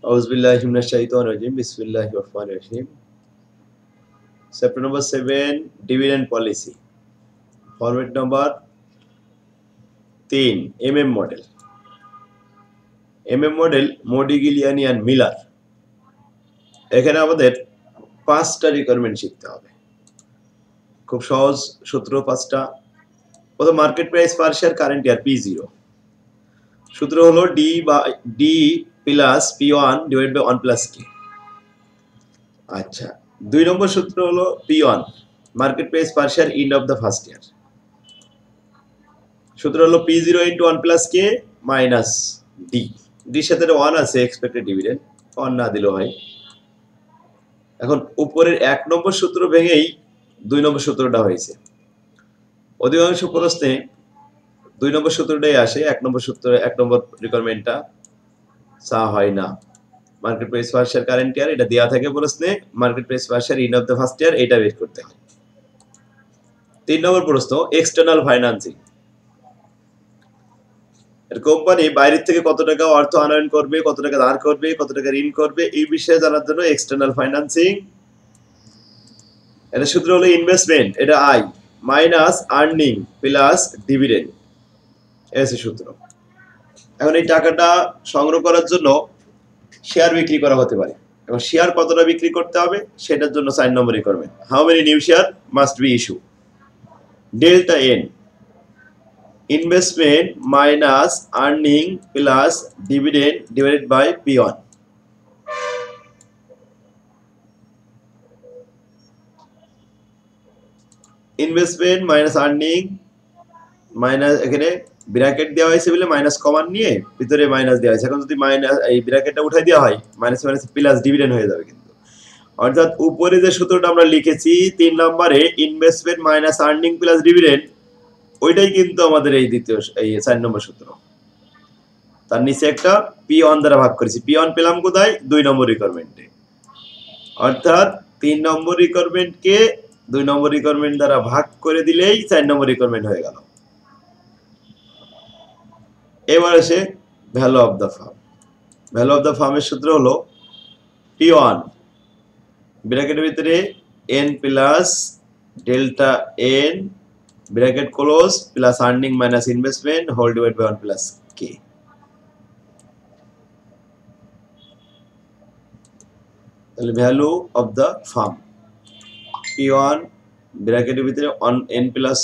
Auzubillahi minash-shaytanir-rajim. Bismillahir-rahmanir-rahim. Chapter number 7, Dividend Policy. Format number 3, MM Model. MM Model, Modigliani and Miller. এখানে আমাদের 5টা requirement শিখতে হবে। খুব সহজ সূত্র 5টা। প্রথম market price per share current year P0। সূত্র হলো D plus P1 divide by 1 plus K। আচ্ছা, 2 নম্বর সূত্র হলো P1 market price per share end of the first year. সূত্র হলো P0 into 1 plus K minus D। D এর সাথে 1 আছে এক্সপেক্টেড ডিভিডেন্ড, 1 না দিলেও হয়। এখন উপরের 1 নম্বর সূত্র ভেঙেই 2 নম্বর সূত্রটা হয়েছে। অধিকাংশ প্রশ্নে 2 নম্বর সূত্রটাই আসে, 1 নম্বর সূত্র 1 নম্বর রিকোয়ারমেন্টটা চা হয় না। Market price per share current ইয়ার এটা দেয়া থাকে প্রশ্নে, market price per share end of the first ইয়ার এটা বের করতে হয়। 3 নম্বর প্রশ্ন এক্সটার্নাল ফাইন্যান্সিং। এর কোম্পানি বাইরে থেকে কত টাকা অর্থ আনয়ন করবে, কত টাকা ধার করবে, কত টাকা ঋণ করবে, এই বিষয়ে জানার জন্য এক্সটার্নাল ফাইন্যান্সিং। এটা সূত্র হলো ইনভেস্টমেন্ট, এটা I minus earning plus dividend, এসে সূত্র। এখন এই টাকাটা সংগ্রহ করার জন্য শেয়ার বিক্রি করা হতে পারে। এবং শেয়ার কতটা বিক্রি করতে হবে সেটার জন্য 4 নম্বর requirement, how many new share must be issue. Delta N investment minus earning plus dividend divided by P1। Investment minus earning minus, এখানে ব্র্যাকেট দেওয়া হয়েছে বলে মাইনাস কমান নিয়ে ভিতরে মাইনাস দেওয়া হয়েছে। এখন যদি মাইনাস এই ব্র্যাকেটটা উঠাই দেওয়া হয় মাইনাস মাইনাস প্লাস ডিভিডেন্ড হয়ে যাবে কিন্তু। অর্থাৎ উপরে যে সূত্রটা আমরা লিখেছি 3 নম্বরে investment minus earning plus dividend, ওইটাই কিন্তু আমাদের এই দ্বিতীয় এই 4 নম্বর সূত্র। তার নিচে একটা P1 দ্বারা ভাগ করেছি। P1 পেলাম কোথায়? 2 নম্বর রিকোয়ারমেন্টে। অর্থাৎ 3 নম্বর রিকোয়ারমেন্টকে 2 নম্বর রিকোয়ারমেন্ট দ্বারা ভাগ করে দিলেই 4 নম্বর রিকোয়ারমেন্ট হয়ে গেল। এবার আসে value of the firm. Value of the ফার্মের সূত্র হলো P1 ব্র্যাকেটের ভিতরে n plus delta n bracket close plus earning minus investment whole divide by 1 plus K। তাহলে value of the firm P1 ব্র্যাকেটের ভিতরে n প্লাস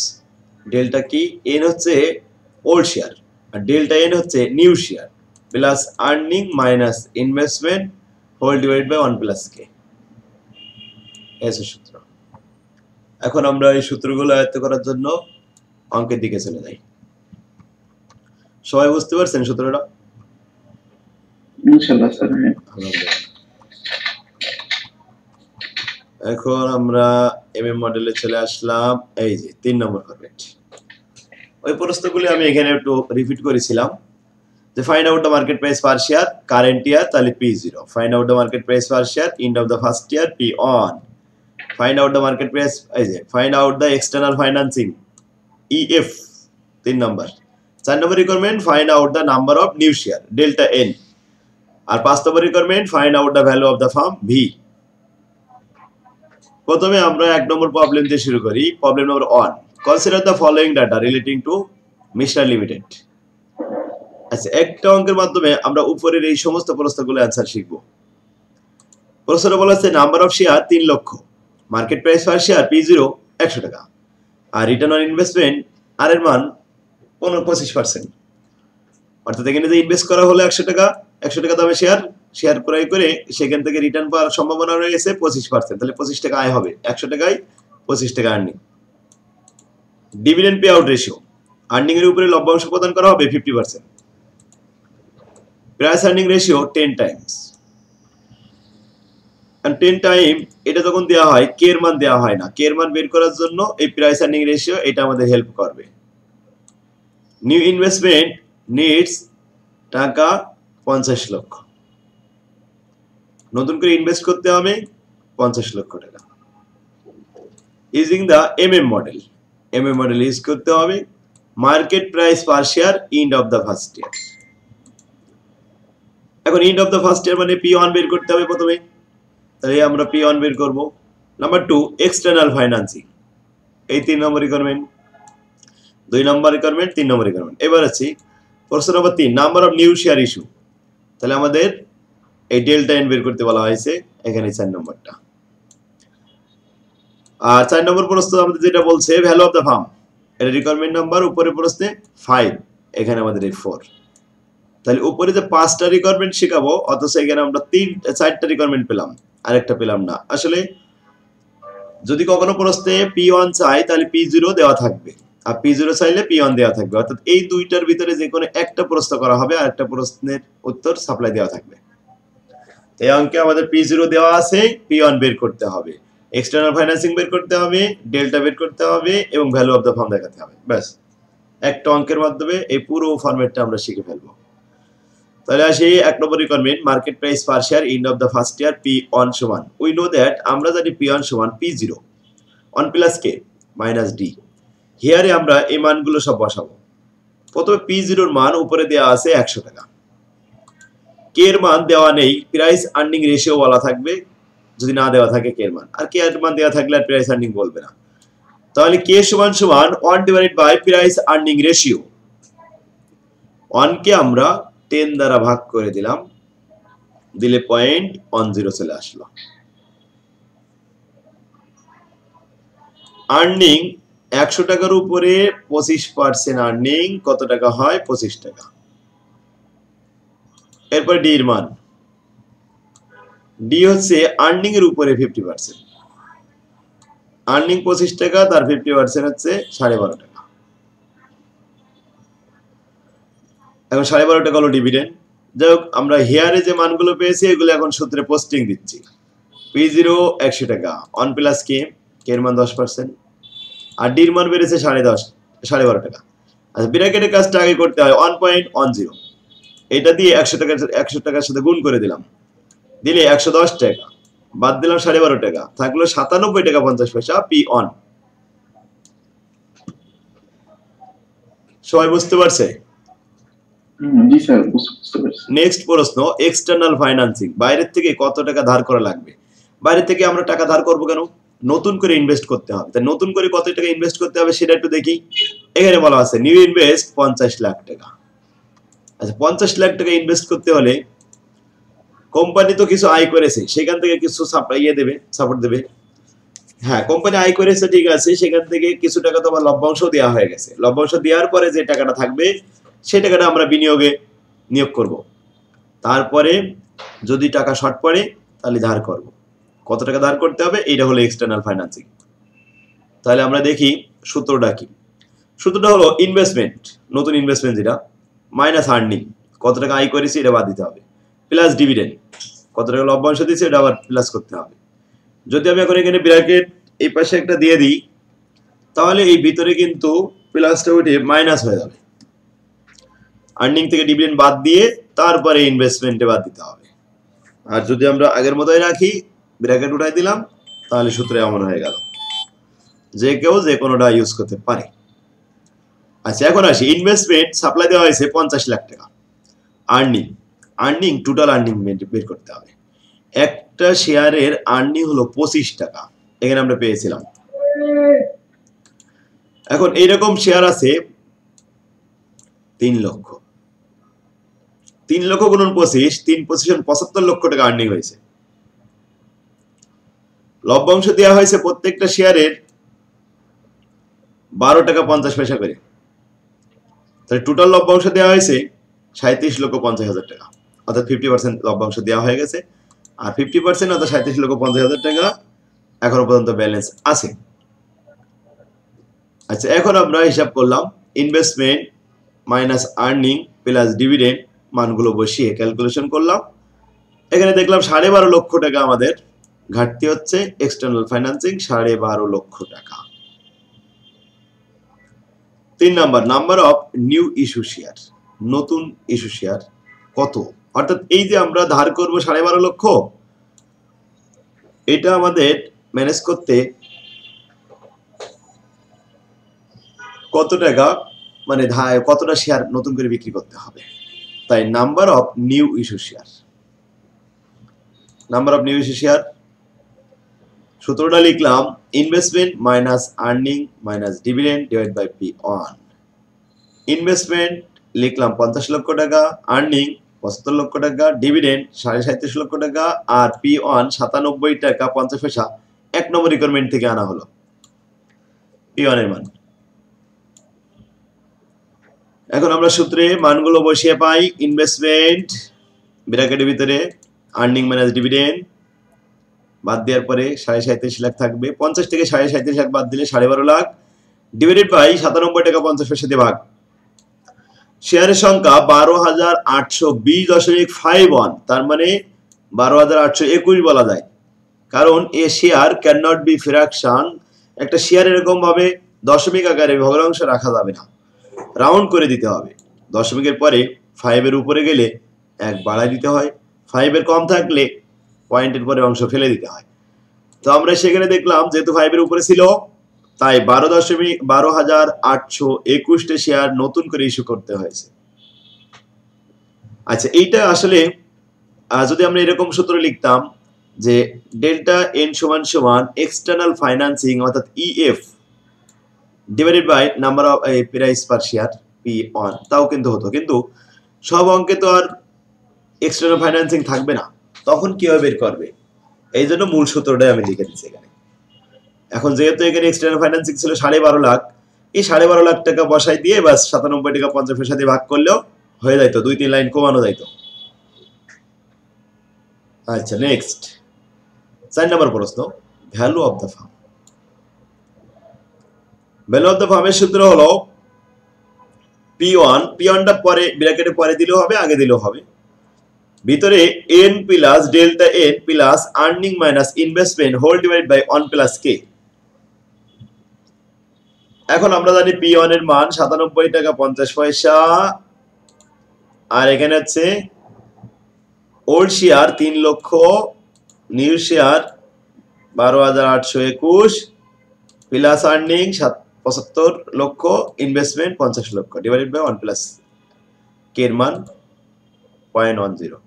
ডেল্টা কি, n হচ্ছে ওল্ড শেয়ার আর ডেল্টা n হচ্ছে new share plus earning minus investment whole divide by 1 plus K, এসে সূত্র। এখন আমরা এই সূত্রগুলো আয়ত্ত করার জন্য অঙ্কের দিকে চলে যাই। সবাই বুঝতে পারছেন সূত্রটা? ইনশাআল্লাহ স্যার। এখন আমরা এমএম মডেলে চলে আসলাম। এই যে 3 নম্বর ফরম্যাট, ওই প্রশ্নগুলি আমি এখানে একটু রিপিট করেছিলাম যে find out the market price per share current year, তাহলে P0। Find out the market price per share end of the first year P1। Find out the market price, এই যে find out the external financing EF 3 number. 4 number requirement find out the number of new share delta n। আর 5 number requirement find out the value of the firm V। প্রথমে আমরা 1 নম্বর problem দিয়ে শুরু করি। Problem number 1, consider the following data relating to mister limited. আচ্ছা, একটা অঙ্কের মাধ্যমে আমরা উপরের এই সমস্ত প্রশ্নগুলো অ্যান্সার শিখব। প্রশ্নটা বলা আছে নাম্বার অফ শেয়ার 3 লক্ষ, market price per share P0 100 টাকা, আর রিটার্ন অন ইনভেস্টমেন্ট আর এর মান 25%। অর্থাৎ এখানে যে ইনভেস্ট করা হলো 100 টাকা, 100 টাকা দামে শেয়ার ক্রয় করে সেখান থেকে রিটার্ন পাওয়ার সম্ভাবনা রয়েছে 25%। তাহলে 25 টাকা আয় হবে, 100 টাকায় 25 টাকা earning. Dividend pay out ratio, earning এর উপরে লভ্যাংশ প্রদান করা হবে 50%। Price earning ratio 10 Times. and 10 time এটা যখন দেওয়া হয় কে এর মান দেওয়া হয় না, কে এর মান বের করার জন্য এই প্রাইস আর্নিং রেশিও এটা আমাদের হেল্প করবে। নিউ ইনভেস্টমেন্ট নিডস টাকা 50 লক্ষ, নতুন করে ইনভেস্ট করতে হবে 50 লক্ষ টাকা। Using the MM model, MM model use করতে হবে market price per share end of the first year. এখন end of the first year মানে P1 বের করতে হবে প্রথমে, তাহলে আমরা P1 বের করব। নাম্বার 2 এক্সটার্নাল ফাইন্যান্সিং, এই 3 নম্বর রিকোয়ারমেন্ট, 2 নম্বর রিকোয়ারমেন্ট, 3 নম্বর রিকোয়ারমেন্ট। এবার আছে প্রশ্ন নম্বর 3 number of new share issue, তাহলে আমাদের এই ডেল্টা এন বের করতে বলা হয়েছে এখানে 4 নম্বরটা। আর 4 নম্বর প্রশ্ন আমাদের যেটা বলছে ভ্যালু অফ দ্য ফার্ম, এটা রিকোয়ারমেন্ট নাম্বার, উপরে প্রশ্নে 5, এখানে আমাদের এই 4। তাহলে উপরে যে 5টা রিকোয়ারমেন্ট শেখাবো অথচ এখানে আমরা 4টা রিকোয়ারমেন্ট পেলাম, আরেকটা পেলাম না। আসলে যদি কখনো প্রশ্নে P1 চাই তাহলে P0 দেওয়া থাকবে, আর P0 চাইলে P1 দেওয়া থাকবে, অর্থাৎ এই দুইটার ভিতরে যে কোনো একটা প্রশ্ন করা হবে আর একটা প্রশ্নের উত্তর সাপ্লাই দেওয়া থাকবে। এই অঙ্কে আমাদের P0 দেওয়া আছে, P1 বের করতে হবে, এক্সটার্নাল ফাইন্যান্সিং বের করতে হবে, ডেল্টা বের করতে হবে এবং ভ্যালু অফ দ্য ফার্ম দেখাতে হবে। ব্যাস, একটা অঙ্কের মাধ্যমে এই পুরো ফরম্যাটটা আমরা শিখে ফেলবো। তাহলে আসি 1 নম্বর requirement market price per share end of the first year P1 সমান, উই নো দ্যাট, আমরা জানি P1 সমান P0 1 plus K minus D। হিয়ারে আমরা এই মানগুলো সব বসাবো। প্রথমে P0 এর মান উপরে দেওয়া আছে 100 টাকা, K এর মান দেওয়া নেই, প্রাইস আর্নিং রেশিও বলা থাকবে যদি না দেওয়া থাকে K এর মান, আর K এর মান দেওয়া থাকলে আর প্রাইস আর্নিং বলবে না। তাহলে K সমান সমান 1 divided by price earning ratio, 1 কে আমরা 10 দ্বারা ভাগ করে দিলাম, দিলে 0.10 চলে আসলো। আর্নিং 100 টাকার উপরে 25% আর্নিং কত টাকা হয়? 25 টাকা। এরপর ডি এর মান, ডি হচ্ছে আর্নিং এর উপরে 50%, আর্নিং 25 টাকা, তার 50% হচ্ছে 12.5 টাকা। এখন 12.5 টাকা হলো ডিভিডেন্ড। যাই হোক, আমরা হিয়ারে যে মানগুলো পেয়েছি এগুলো এখন সূত্রে পোস্টিং দিচ্ছি। P0 100 টাকা, 1 প্লাস K, K এর মান 10%, আর ডি এর মান বেড়েছে 12.5 টাকা। আচ্ছা, ব্র্যাকেটের কাজটা আগে করতে হয় 1.10, এটা দিয়ে 100 টাকার সাথে গুণ করে দিলাম, দিলে 110 টাকা, বাদ দিলাম 12.5 টাকা, থাকলো 97 টাকা 50 পয়সা P1। সবাই বুঝতে পারছে? জি স্যার, বুঝতে পারছি। নেক্সট প্রশ্ন এক্সটার্নাল ফাইন্যান্সিং, বাইরের থেকে কত টাকা ধার করা লাগবে? বাইরে থেকে আমরা টাকা ধার করব কেন? নতুন করে ইনভেস্ট করতে হবে। তাই নতুন করে কত টাকা ইনভেস্ট করতে হবে সেটা একটু দেখি। এখানে বলা আছে নিউ ইনভেস্ট 50 লাখ টাকা। আচ্ছা, 50 লাখ টাকা ইনভেস্ট করতে হলে কোম্পানি তো কিছু আয় করেছে, সেখান থেকে কিছু সাপোর্ট দেবে। হ্যাঁ, কোম্পানি আয় করেছে ঠিক আছে, সেখান থেকে কিছু টাকা তো আবার লভ্যাংশ দেওয়া হয়ে গেছে। লভ্যাংশ দেওয়ার পরে যে টাকাটা থাকবে সেই টাকাটা আমরা বিনিয়োগে নিয়োগ করব। তারপরে যদি টাকা শর্ট পড়ে তাহলে ধার করব। কত টাকা ধার করতে হবে? এইটা হলো এক্সটার্নাল ফাইন্যান্সিং। তাহলে আমরা দেখি সূত্রটা কি। সূত্রটা হলো ইনভেস্টমেন্ট, নতুন ইনভেস্টমেন্ট যেটা, মাইনাস আর্নিং, কত টাকা আয় করেছি এটা বাদ দিতে হবে, প্লাস ডিভিডেন্ড, কত টাকা লভ্যাংশ দিয়েছে এটা আবার প্লাস করতে হবে। যদি আমি এখন এখানে ব্র্যাকেট এই পাশে একটা দিয়ে দিই তাহলে এই ভিতরে কিন্তু প্লাসটা উঠে মাইনাস হয়ে যাবে। আর্নিং থেকে ডিভিডেন্ড বাদ দিয়ে তারপরে ইনভেস্টমেন্টে বাদ দিতে হবে। আর যদি আমরা আগের মতোই রাখি, ব্র্যাকেট উঠাই দিলাম, তাহলে সূত্র এমন হয়ে গেল। যে কেউ যে কোনোটা ইউজ করতে পারে। আচ্ছা, এখন আসি ইনভেস্টমেন্ট সাপ্লাই দেওয়া হয়েছে 50 লাখ টাকা, আর্নিং টোটাল আর্নিং বের করতে হবে। একটা শেয়ারের আর্নিং হলো 25 টাকা, এখানে আমরা পেয়েছিলাম। এখন এইরকম শেয়ার আছে 3 লক্ষ, 3 লক্ষ গুণন 25, 3 পজিশন 75 লক্ষ টাকা আর্নিং হয়েছে। লভ্যাংশ দেওয়া হয়েছে প্রত্যেকটা শেয়ারের 12 টাকা 50 পয়সা করে। তাহলে টোটাল লভ্যাংশ দেওয়া হয়েছে 37,50,000 টাকা, অর্থাৎ 50% লভ্যাংশ দেওয়া হয়ে গেছে। আর 50% অর্থাৎ 37,50,000 টাকা এখনো পর্যন্ত ব্যালেন্স আছে। আচ্ছা, এখন আমরা হিসাব করলাম investment minus earning plus dividend, মানগুলো বসিয়ে ক্যালকুলেশন করলাম। এখানে দেখলাম 12.5 লক্ষ টাকা আমাদের ঘাটতি হচ্ছে। এক্সটার্নাল ফাইন্যান্সিং 12.5 লক্ষ টাকা। 3 number of new issue share, নতুন ইস্যু শেয়ার কত? অর্থাৎ এই যে আমরা ধার করব 12.5 লক্ষ, এটা আমাদের ম্যানেজ করতে কত টাকা, মানে কতটা শেয়ার নতুন করে বিক্রি করতে হবে। তাই number of new issue share number of new issue share, সূত্রটা লিখলাম investment minus earning minus dividend divide by P one. Investment লিখলাম 50 লক্ষ টাকা, আর্নিং 75 লক্ষ টাকা, ডিভিডেন্ড 37.5 লক্ষ টাকা, আর পি অন 97 টাকা 50 পয়সা 1 নম্বর রিকোয়ারমেন্ট থেকে আনা হলো পি অন এর মান। এখন আমরা সূত্রে মানগুলো বসিয়ে পাই। ইনভেস্টমেন্ট ব্র্যাকেটের ভিতরে আর্নিং মাইনাস ডিভিডেন্ড বাদ দেওয়ার পরে 37.5 লাখ থাকবে, 50 থেকে 37.5 লাখ বাদ দিলে 12.5 লাখ, ডিভাইডেড বাই 97 টাকা 50 পয়সা দিয়ে ভাগ। শেয়ারের সংখ্যা 12,820.51, তার মানে 12,821 বলা যায়, কারণ a share can not be fraction. একটা শেয়ার এরকম ভাবে দশমিক আকারে ভগ্নাংশ রাখা যাবে না, রাউন্ড করে দিতে হবে। দশমিকের পরে 5 এর উপরে গেলে 1 বাড়ায় দিতে হয়, 5 এর কম থাকলে পয়েন্টের পরে অংশ ফেলে দিতে হয়। তো আমরা সেখানে দেখলাম যেহেতু 5 এর উপরে ছিল তাই 12,821 শেয়ার নতুন করে ইস্যু করতে হয়েছে। আচ্ছা, এইটা আসলে যদি আমরা এরকম সূত্র লিখতাম যে ডেল্টা এন সমান সমান এক্সটার্নাল ফাইন্যান্সিং অর্থাৎ EF divided by number of price per share P one, তাও কিন্তু হতো, কিন্তু সব অঙ্কে তো আর এক্সটার্নাল ফাইন্যান্সিং থাকবে না, তখন কিভাবে বের করবে? এই জন্য মূল সূত্রটাই আমি লিখে দিচ্ছি এখানে। এখন যেহেতু এখানে এক্সটার্নাল ফাইন্যান্সিং ছিল 12.5 লাখ, এই 12.5 লাখ টাকা বসাই দিয়ে বাস 97 টাকা 50 পয়সা দিয়ে ভাগ করলেও হয়ে যাইতো, 2-3 লাইন কমানো যাইতো। আচ্ছা, নেক্সট 4 নম্বর প্রশ্ন, value of the firm. Value of the ফার্মের সূত্র হলো P1, P1টা পরে ব্র্যাকেটে পরে দিলেও হবে, আগে দিলেও হবে। ভিতরে n plus delta n plus earning minus investment whole divide by 1 plus k। এখন আমরা জানি P1 এর মান 97 টাকা 50 পয়সা, আর এখানে আছে ওল্ড শেয়ার 3 লক্ষ, নিউ শেয়ার 12,821 প্লাস আর্নিং 75 লক্ষ, ইনভেস্টমেন্ট 50 লক্ষ ডিভাইডেড বাই 1 প্লাস k এর মান 0.10।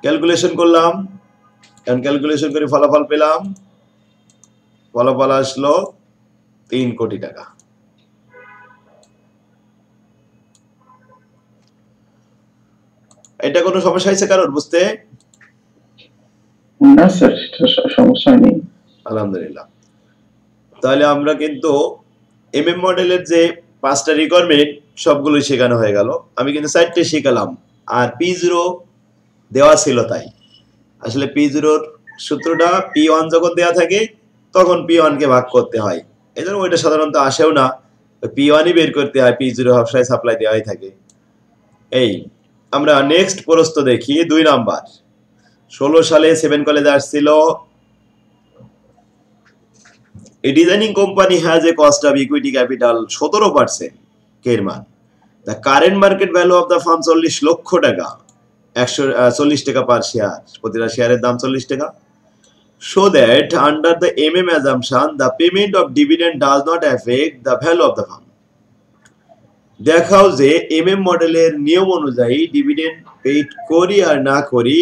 ক্যালকুলেশন করলাম, এখন ক্যালকুলেশন করে ফলাফল পেলাম, ফলাফল আসলো 3 কোটি টাকা। এটা কোনো সমস্যা হয়েছে কারোর বুঝতে? না স্যার, সমস্যা নেই আলহামদুলিল্লাহ। তাহলে আমরা কিন্তু এমএম মডেলের যে 5টা রিকোয়ারমেন্ট সবগুলোই শেখানো হয়ে গেল। আমি কিন্তু 4টে শেখালাম, আর P0 দেওয়া ছিল, তাই আসলে P0-র সূত্রটা P1 যখন দেওয়া থাকে তখন P1 কে ভাগ করতে হয়, এই জন্য ওইটা সাধারণত আসেও না, P1-ই বের করতে হয়, P0 সবসময় সাপ্লাই দেওয়াই থাকে। এই আমরা নেক্সট প্রশ্ন দেখি, 2 নাম্বার। 16 সালে 7 কলেজে আসছিল, a designing company has a cost of equity capital 17% এর মান। the current market value of the firm 40 লক্ষ টাকা, 140 টাকা পার শেয়ার, প্রতিটা শেয়ারের দাম 40 টাকা। so that under the MM assumption the payment of dividend does not affect the value of the firm। দেখাও যে MM মডেলের নিয়ম অনুযায়ী ডিভিডেন্ড পেইড করি আর না করি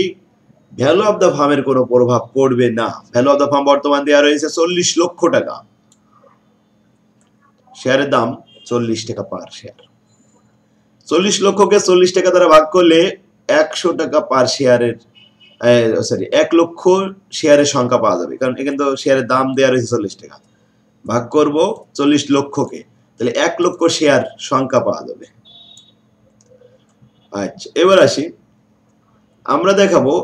ভ্যালু অফ দ্য ফার্মের কোনো প্রভাব পড়বে না। ভ্যালু অফ দ্য ফার্ম বর্তমান দেওয়া রয়েছে 40 লক্ষ টাকা, শেয়ারের দাম 40 টাকা পার শেয়ার। 40 লক্ষকে 40 টাকা দ্বারা ভাগ করলে 100 টাকা পার শেয়ারের 1 লক্ষ শেয়ারের সংখ্যা পাওয়া যাবে, কারণ এখানে তো শেয়ারের দাম দেওয়া রয়েছে 40 টাকা, ভাগ করব 40 লক্ষকে, তাহলে 1 লক্ষ শেয়ার সংখ্যা পাওয়া যাবে। আচ্ছা, এবার আসি, আমরা দেখাবো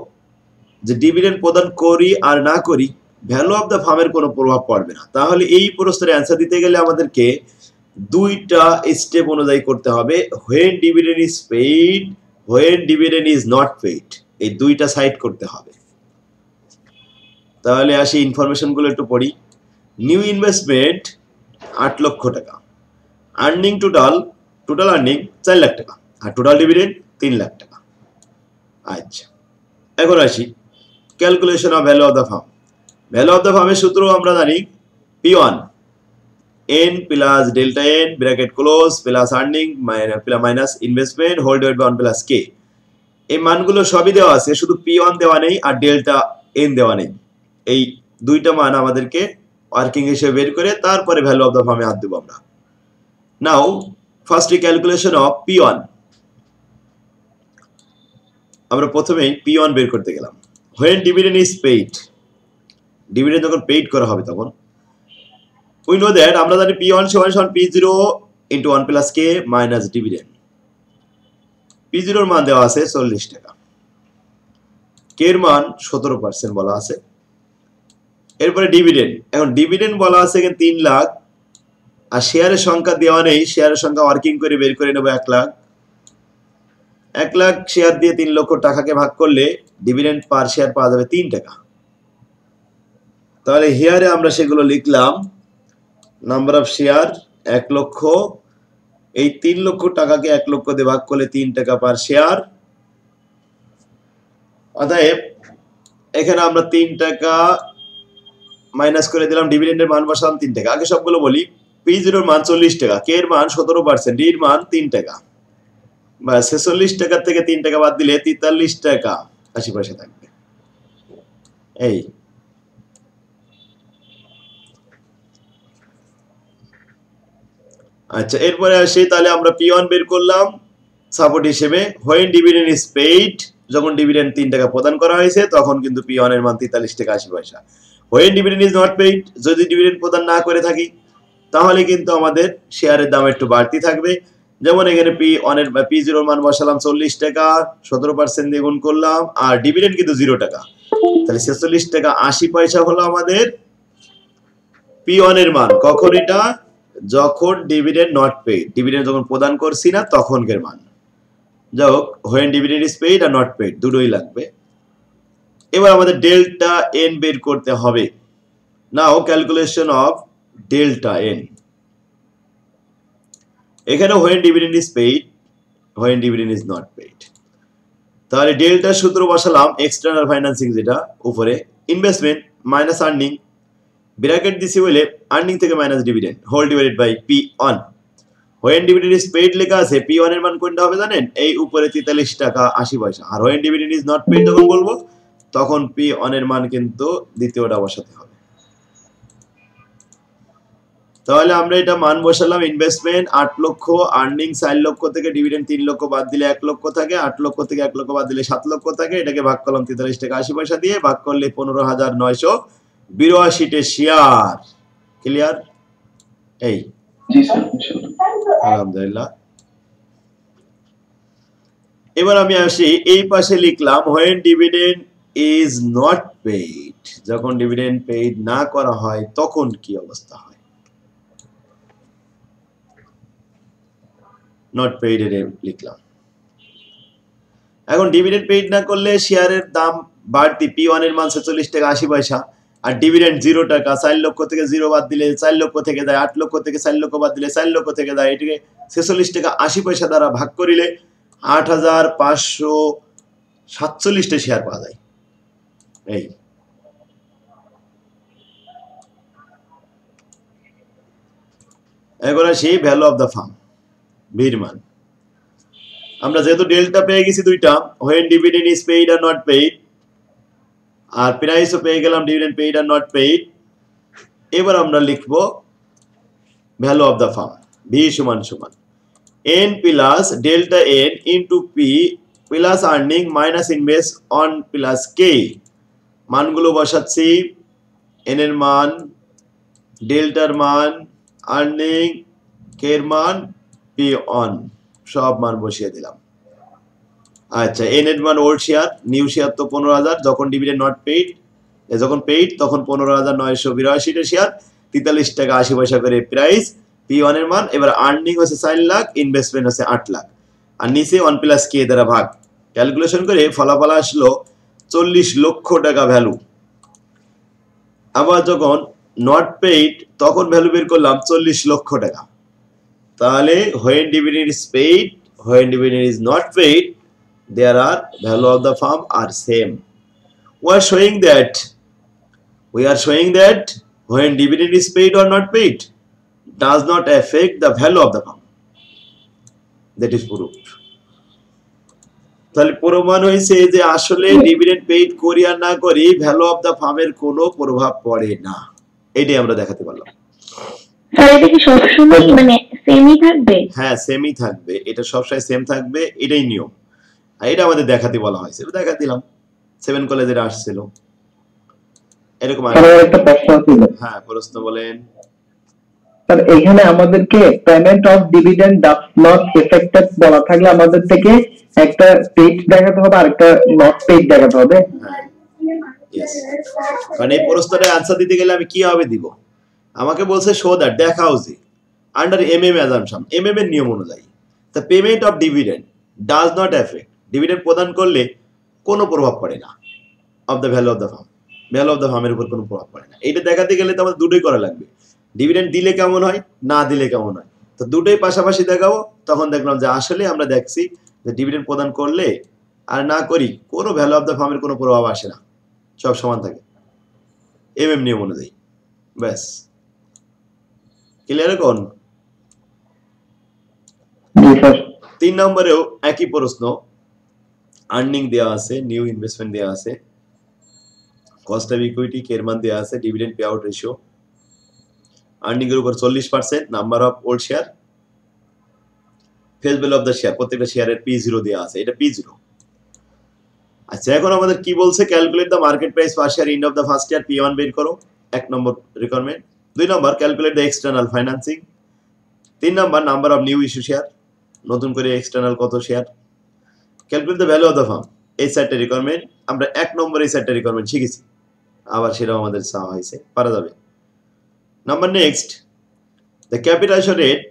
যে ডিভিডেন্ড প্রদান করি আর না করি ভ্যালু অফ দ্য ফার্মের কোনো প্রভাব পড়বে না। তাহলে এই প্রশ্নের অ্যান্সার দিতে গেলে আমাদেরকে 2টা স্টেপ অনুযায়ী করতে হবে, when dividend is paid, when dividend is not paid, এই 2টা সাইড করতে হবে। তাহলে আসি ইনফরমেশনগুলো একটু পড়ি। নিউ ইনভেস্টমেন্ট 8 লক্ষ টাকা, আর্নিং টোটাল আর্নিং 4 লাখ টাকা, আর টোটাল ডিভিডেন্ড 3 লাখ টাকা। আচ্ছা, এখন আসি calculation of value of the firm. Value of the ফার্মের সূত্র আমরা জানি P1 n plus delta n bracket close plus earning minus investment whole divide by 1 plus k। এই মানগুলো সবই দেওয়া আছে, শুধু P1 দেওয়া নেই আর ডেল্টা এন দেওয়া নেই। এই দুইটা মান আমাদেরকে ওয়ার্কিং হিসেবে বের করে তারপরে ভ্যালু অফ দ্য ফার্মে হাত দেবো আমরা। নাও ফার্স্টলি ক্যালকুলেশন অফ P1। আমরা প্রথমেই P1 বের করতে গেলাম। when dividend is paid, dividend যখন পেইড করা হবে তখন we know that আমরা জানি P1 সমান P0 into 1 plus K minus dividend। P0 এর মান দেওয়া আছে 40 টাকা, K এর মান 17% বলা আছে। এরপরে ডিভিডেন্ড, এখন ডিভিডেন্ড বলা আছে এখানে 3 লাখ, আর শেয়ারের সংখ্যা দেওয়া নেই, শেয়ারের সংখ্যা ওয়ার্কিং করে বের করে নেব 1 লাখ। 1 লাখ শেয়ার দিয়ে 3 লক্ষ টাকাকে ভাগ করলে ডিভিডেন্ড পার শেয়ার পাওয়া যাবে 3 টাকা। তাহলে হিয়ারে আমরা সেগুলো লিখলাম, নাম্বার অফ শেয়ার 1 লক্ষ, এই 3 লক্ষ টাকাকে 1 লক্ষ দিয়ে ভাগ করলে 3 টাকা পার শেয়ার। অতএব এখানে আমরা 3 টাকা মাইনাস করে দিলাম, ডিভিডেন্ডের মান বসালাম 3 টাকা। আগে সবগুলো বলি, P0 এর মান 40 টাকা, K এর মান 17%, D এর মান 3 টাকা। বা 46 টাকা থেকে 3 টাকা বাদ দিলে 43 টাকা 80 পয়সা থাকবে। এই আচ্ছা, এরপরে আসি, তাহলে আমরা P1 বের করলাম সাপোর্ট হিসেবে। when dividend is paid, যখন ডিভিডেন্ড 3 টাকা প্রদান করা হয়েছে তখন কিন্তু P1 এর মান 43 টাকা 80 পয়সা। when dividend is not paid, যদি ডিভিডেন্ড প্রদান না করে থাকি তাহলে কিন্তু আমাদের শেয়ারের দাম একটু বাড়তি থাকবে। যেমন এখানে P1 এর P0 এর মান বসালাম 40 টাকা, 17% দিয়ে গুণ করলাম, আর ডিভিডেন্ড কিন্তু 0 টাকা, তাহলে 46 টাকা 80 পয়সা হলো আমাদের P1 এর মান। কখন এটা? যখন ডিভিডেন্ড নট পেইড, ডিভিডেন্ড যখন প্রদান করছি না তখনকার মান। যাই হোক, when dividend is paid R not paid দুটোই লাগবে। এবার আমাদের ডেল্টা এন বের করতে হবে। নাও ক্যালকুলেশন অফ ডেল্টা এন। এখানে when dividend is paid, when dividend is not paid, তাহলে ডেল্টা সূত্র বসালাম এক্সটার্নাল ফাইন্যান্সিং, যেটা উপরে ইনভেস্টমেন্ট মাইনাস আর্নিং, ব্র্যাকেট দিছি বলে আর্নিং থেকে minus dividend, whole divided by P1। when dividend is paid লেখা আছে, P1 এর মান কোনটা হবে জানেন? এই উপরে 43 টাকা 80 পয়সা। আর when dividend is not paid যখন বলবো তখন P1 এর মান কিন্তু দ্বিতীয়টা বসাতে হবে। তাহলে আমরা এটা মান বসালাম, ইনভেস্টমেন্ট 8 লক্ষ, আর্নিং 4 লক্ষ থেকে ডিভিডেন্ড 3 লক্ষ বাদ দিলে 1 লক্ষ থাকে, 8 লক্ষ থেকে 1 লক্ষ বাদ দিলে 7 লক্ষ থাকে। এটাকে ভাগ করলাম 43 টাকা 80 পয়সা দিয়ে, ভাগ করলে 15,982 তে শেয়ার। ক্লিয়ার? এই জি স্যার, আলহামদুলিল্লাহ। এবার আমি আসি এই পাশে লিখলাম when dividend is not paid, যখন ডিভিডেন্ড পেইড না করা হয় তখন কি অবস্থা হয়। নট পেইড এর লিখলাম। এখন ডিভিডেন্ড পেইড না করলে শেয়ারের দাম বাড়তি, P1 এর মান 46 টাকা 80 পয়সা, আর ডিভিডেন্ড 0 টাকা। 4 লক্ষ থেকে 0 বাদ দিলে 4 লক্ষ থেকে যায়, 8 লক্ষ থেকে 4 লক্ষ বাদ দিলে 4 লক্ষ থেকে যায়। এটাকে 46 টাকা 80 পয়সা দ্বারা ভাগ করিলে 8,547 টা শেয়ার পাওয়া যায়। এই এখন আসি ভ্যালু অফ দ্য ফার্ম, ভির মান। আমরা যেহেতু ডেল্টা পেয়ে গেছি দুইটা, when dividend is paid or not paid, আর প্রাইসও পেয়ে গেলাম ডিভিডেন্ড পেইড আর নট পেইড। এবার আমরা লিখব value of the firm, V সমান সমান N plus delta N into P plus earning minus investment plus K. মানগুলো বসাচ্ছি, এন এর মান, ডেল্টার মান, আর্নিং, কে এর মান, পি অন, সব মান বসিয়ে দিলাম। আচ্ছা, এন এর মান ওল্ড শেয়ার, নিউ শেয়ার তো 15,000, যখন ডিভিডেন্ড নট পেইড, যখন পেইড তখন 15,982 টা শেয়ার, 43 টাকা 80 পয়সা করে প্রাইস, P1 এর মান। এবার আর্নিং হচ্ছে 4 লাখ, ইনভেস্টমেন্ট হচ্ছে 8 লাখ, আর নিচে 1 প্লাস কে দ্বারা ভাগ। ক্যালকুলেশন করে ফলাফল আসলো 40 লক্ষ টাকা ভ্যালু। আবার যখন নট পেইড তখন ভ্যালু বের করলাম 40 লক্ষ টাকা। তাহলে when dividend is paid, when dividend is not paid, there are value of the firm are same. We are showing that when dividend is paid or not paid does not affect the value of the firm. That is proved. তাহলে প্রমাণ হয়েছে যে আসলে dividend paid করি আর না করি value of the ফার্মের কোনো প্রভাব পড়ে না, এটাই আমরা দেখাতে পারলাম। স্যার এটা কি সবসময় মানে সেমই থাকবে? হ্যাঁ সেমই থাকবে, এটা সবসময় সেম থাকবে, এটাই নিয়ম। আর এটা আমাদের দেখাতে বলা হয়েছে, দেখা দিলাম 7 কলেজের আসছিল এরকম। একটা প্রশ্ন ছিল। হ্যাঁ প্রশ্ন বলেন। স্যার এখানে আমাদেরকে payment of dividend does not affected বলা থাকলে আমাদের থেকে একটা পেইড দেখাতে হবে আর একটা নট পেইড দেখাতে হবে। হ্যাঁ ইয়েস, কারণ এই প্রশ্নটার আনসার দিতে গেলে আমি কিভাবে দিব, আমাকে বলছে শো দ্যাট, দেখাও যে আন্ডার এমএম অ্যাজাম্পশন, এমএম এর নিয়ম অনুযায়ী the payment of dividend does not effect, dividend প্রদান করলে কোনো প্রভাব পড়ে না of the value of the firm, value of the ফার্মের উপর কোনো প্রভাব পড়ে না। এটা দেখাতে গেলে তো আমাদের দুটোই করা লাগবে, ডিভিডেন্ড দিলে কেমন হয় না দিলে কেমন হয়, তো দুটোই পাশাপাশি দেখাবো। তখন দেখলাম যে আসলে আমরা দেখছি যে ডিভিডেন্ড প্রদান করলে আর না করি কোনো ভ্যালু অফ দ্য ফার্মের কোনো প্রভাব আসে না, সব সমান থাকে এমএম নিয়ম অনুযায়ী। ব্যাস ক্লিয়ার কোন? 3 নম্বরেও একই প্রশ্ন, আর্নিং দেওয়া আছে, নিউ ইনভেস্টমেন্ট দেওয়া আছে, কস্ট অফ ইকুইটি কের মান দেওয়া আছে, dividend pay out ratio, earning এর উপর 40%, number of old share, face value of the share, প্রত্যেকটা শেয়ারের P0 দেওয়া আছে, এটা P0। আচ্ছা এখন আমাদের কি বলছে, calculate the market price per share end of the first year P1 বের করো, 1 নম্বর রিকোয়ারমেন্ট। 2 নম্বর ক্যালকুলেট দ্য এক্সটার্নাল ফাইন্যান্সিং। 3 নম্বর number of new issue share, নতুন করে এক্সটার্নাল কত share. Calculate the value of the firm, এই 4টা রিকোয়ারমেন্ট আমরা 1 নম্বরে এই 4টা রিকোয়ারমেন্ট শিখেছি, আবার সেটাও আমাদের চাওয়া হয়েছে, পারা যাবে। Number next, the capitalization rate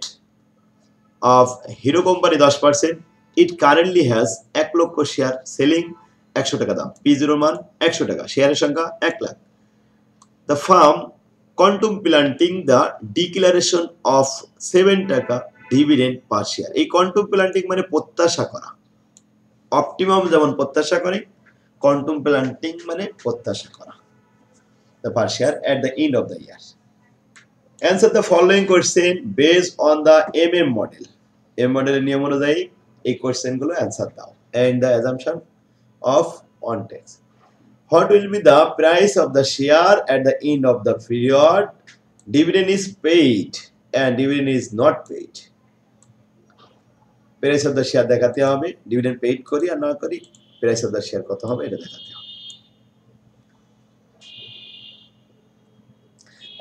of Hero company 10%, it currently has 1 lakh share, selling 100 টাকা দাম, P0 মান 100 টাকা, শেয়ারের সংখ্যা 1 লাখ। The firm contemplating the declaration of 7 টাকা ডিভিডেন্ড পার শেয়ার, এই কন্টেম্প্লেটিং মানে প্রত্যাশা করা, অপটিমাম যেমন প্রত্যাশা করে, কন্টেম্প্লেটিং মানে প্রত্যাশা করা, the per share at the end of the year. Answer the following question based on the MM model, M মডেলের নিয়ম অনুযায়ী এই কোয়েশ্চেনগুলো অ্যান্সার দাও and the assumption of one tax. What will be the price of the share at the end of the period dividend is paid and dividend is not paid? Price of the share দেখাতে হবে, dividend paid করি আর না করি price of the share কত হবে এটা দেখাতে হবে।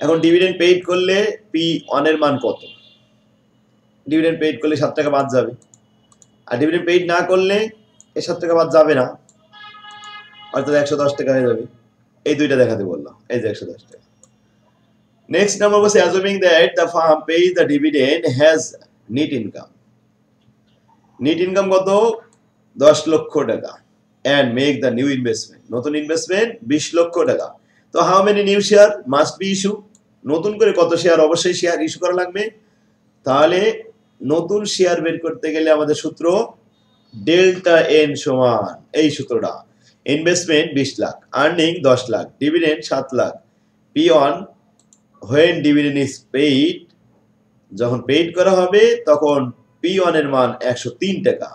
এখন dividend paid করলে P1 এর মান কত, dividend paid করলে 7 টাকা বাদ যাবে, আর dividend paid না করলে এই 7 টাকা বাদ যাবে না, অর্থাৎ 110 টাকা হয়ে যাবে। এই দুইটা দেখাতে বললাম, এই যে 110 টাকা। নেক্সট নাম্বার বলছে assuming that the firm pays the dividend has net income, net income কত 10 লক্ষ টাকা, and make the new investment, নতুন ইনভেস্টমেন্ট 20 লক্ষ টাকা। তো how many new share must be issue, নতুন করে কত শেয়ার অবশ্যই শেয়ার ইস্যু করা লাগবে। তাহলে নতুন শেয়ার বের করতে গেলে আমাদের সূত্র ডেল্টা এন সমান এই সূত্রটা, investment 20 lakh, earning 10 lakh, dividend 7 lakh, P1 when dividend is paid, যখন পেইড করা হবে তখন P1 এর মান 103 টাকা,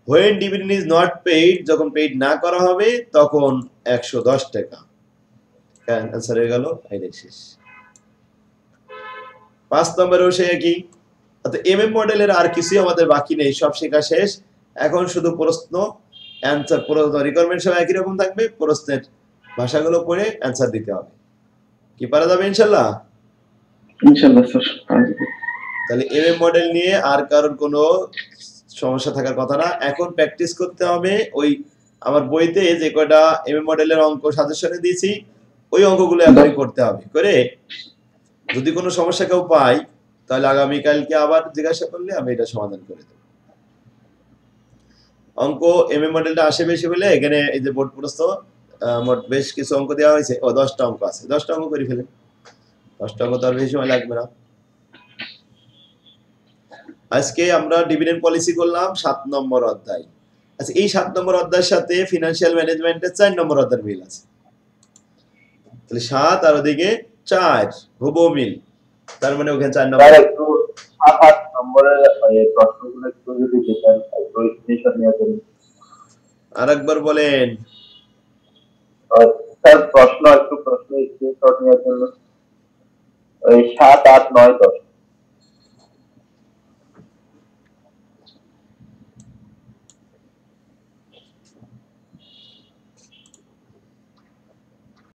when dividend is not paid, যখন পেইড না করা হবে তখন 110 টাকা। অ্যানসার হয়ে গেল এই শেষ। 5 নম্বরেও সে একই, অর্থাৎ এমএম মডেলের আর কিছুই আমাদের বাকি নেই, সব শেখা শেষ। এখন শুধু প্রশ্ন অ্যান্সার, প্রশ্ন রিকোয়ারমেন্ট সব একই রকম থাকবে, প্রশ্নের ভাষাগুলো পড়ে অ্যান্সার দিতে হবে। কি পারা যাবে ইনশাআল্লাহ? ইনশাআল্লাহ স্যার। তাহলে এমএম মডেল নিয়ে আর কারোর কোনো সমস্যা থাকার কথা না, এখন প্র্যাকটিস করতে হবে। ওই আমার বইতে যে কয়টা এমএম মডেলের অঙ্ক সাজেশনে দিয়েছি ওই অঙ্কগুলো এখনই করতে হবে, করে যদি কোনো সমস্যা কেউ পাই তাহলে আগামীকালকে আবার জিজ্ঞাসা করলে আমি এটা সমাধান করে দেব। অঙ্ক এমএম মডেলটা আসে বেশি বলে এখানে এই যে বোর্ড প্রশ্ন মোট বেশ কিছু অঙ্ক দেওয়া হয়েছে, ও 10টা অঙ্ক আছে, 10টা অঙ্ক করে ফেলেন, 10টা অঙ্ক তো আর বেশি সময় লাগবে না। আজকে আমরা ডিভিডেন্ড পলিসি করলাম 7 নম্বর অধ্যায়। আচ্ছা এই 7 নম্বর অধ্যায়ের সাথে ফিনান্সিয়াল ম্যানেজমেন্টের 4 নম্বর অধ্যায়ের মিল আছে, তাহলে 7 আর ওদিকে 4 হুবহু মিল, তার মানে ওখানে 4 নম্বর। 7-8 নম্বরের এই প্রশ্নগুলো একটু যদি দেখেন একটু স্ক্রিনশট নিয়ে দেন। আরেকবার বলেন। স্যার প্রশ্ন স্ক্রিনশট নেওয়ার জন্য ওই 7, 8, 9, 10